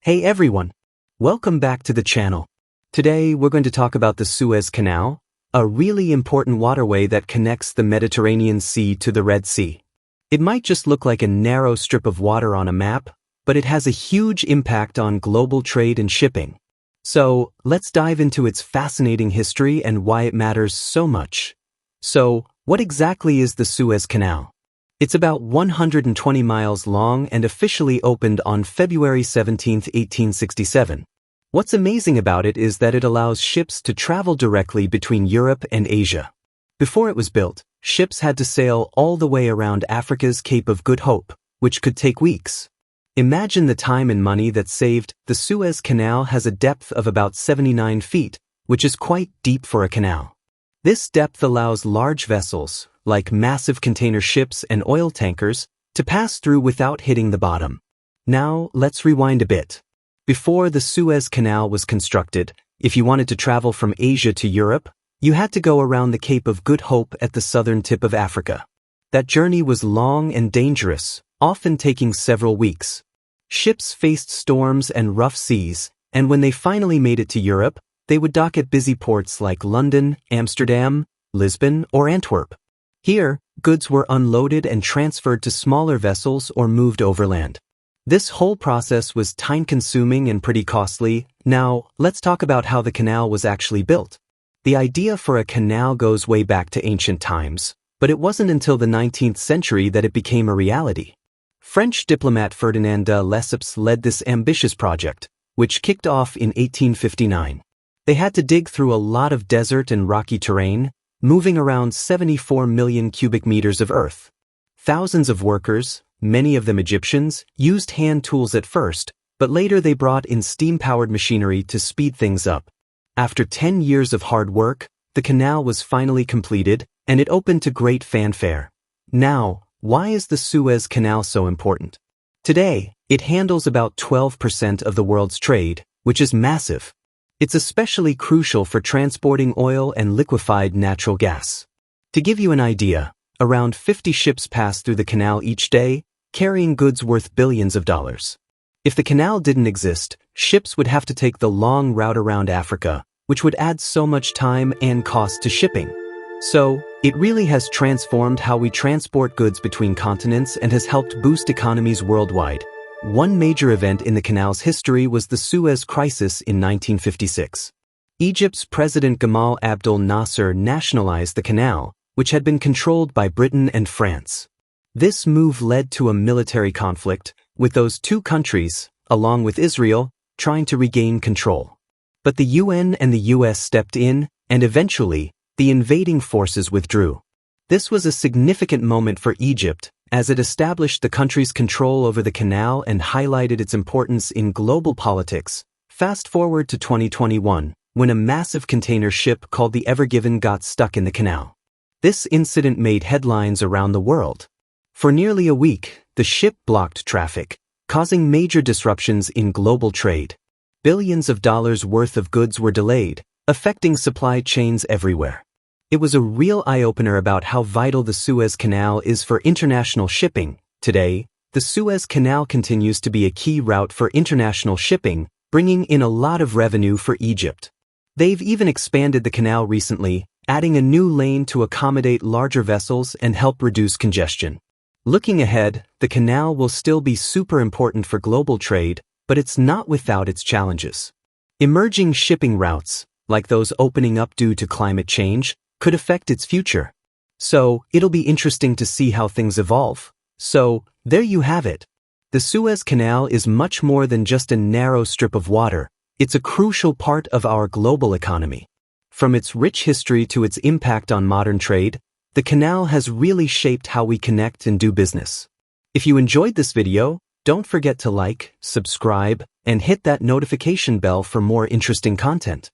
Hey everyone! Welcome back to the channel. Today we're going to talk about the Suez Canal, a really important waterway that connects the Mediterranean Sea to the Red Sea. It might just look like a narrow strip of water on a map, but it has a huge impact on global trade and shipping. So, let's dive into its fascinating history and why it matters so much. So, what exactly is the Suez Canal? It's about 120 miles long and officially opened on February 17, 1867. What's amazing about it is that it allows ships to travel directly between Europe and Asia. Before it was built, ships had to sail all the way around Africa's Cape of Good Hope, which could take weeks. Imagine the time and money that's saved. The Suez Canal has a depth of about 79 feet, which is quite deep for a canal. This depth allows large vessels, like massive container ships and oil tankers, to pass through without hitting the bottom. Now, let's rewind a bit. Before the Suez Canal was constructed, if you wanted to travel from Asia to Europe, you had to go around the Cape of Good Hope at the southern tip of Africa. That journey was long and dangerous, often taking several weeks. Ships faced storms and rough seas, and when they finally made it to Europe, they would dock at busy ports like London, Amsterdam, Lisbon, or Antwerp. Here, goods were unloaded and transferred to smaller vessels or moved overland. This whole process was time-consuming and pretty costly. Now, let's talk about how the canal was actually built. The idea for a canal goes way back to ancient times, but it wasn't until the 19th century that it became a reality. French diplomat Ferdinand de Lesseps led this ambitious project, which kicked off in 1859. They had to dig through a lot of desert and rocky terrain, moving around 74 million cubic meters of earth. Thousands of workers, many of them Egyptians, used hand tools at first, but later they brought in steam-powered machinery to speed things up. After 10 years of hard work, the canal was finally completed, and it opened to great fanfare. Now, why is the Suez Canal so important? Today, it handles about 12% of the world's trade, which is massive. It's especially crucial for transporting oil and liquefied natural gas. To give you an idea, around 50 ships pass through the canal each day, carrying goods worth billions of dollars. If the canal didn't exist, ships would have to take the long route around Africa, which would add so much time and cost to shipping. So, it really has transformed how we transport goods between continents and has helped boost economies worldwide. One major event in the canal's history was the Suez Crisis in 1956. Egypt's President Gamal Abdel Nasser nationalized the canal, which had been controlled by Britain and France. This move led to a military conflict, with those two countries, along with Israel, trying to regain control. But the UN and the US stepped in, and eventually, the invading forces withdrew. This was a significant moment for Egypt, as it established the country's control over the canal and highlighted its importance in global politics. Fast forward to 2021, when a massive container ship called the Ever Given got stuck in the canal. This incident made headlines around the world. For nearly a week, the ship blocked traffic, causing major disruptions in global trade. Billions of dollars worth of goods were delayed, affecting supply chains everywhere. It was a real eye-opener about how vital the Suez Canal is for international shipping. Today, the Suez Canal continues to be a key route for international shipping, bringing in a lot of revenue for Egypt. They've even expanded the canal recently, adding a new lane to accommodate larger vessels and help reduce congestion. Looking ahead, the canal will still be super important for global trade, but it's not without its challenges. Emerging shipping routes, like those opening up due to climate change, could affect its future. So, it'll be interesting to see how things evolve. So, there you have it. The Suez Canal is much more than just a narrow strip of water. It's a crucial part of our global economy. From its rich history to its impact on modern trade, the canal has really shaped how we connect and do business. If you enjoyed this video, don't forget to like, subscribe, and hit that notification bell for more interesting content.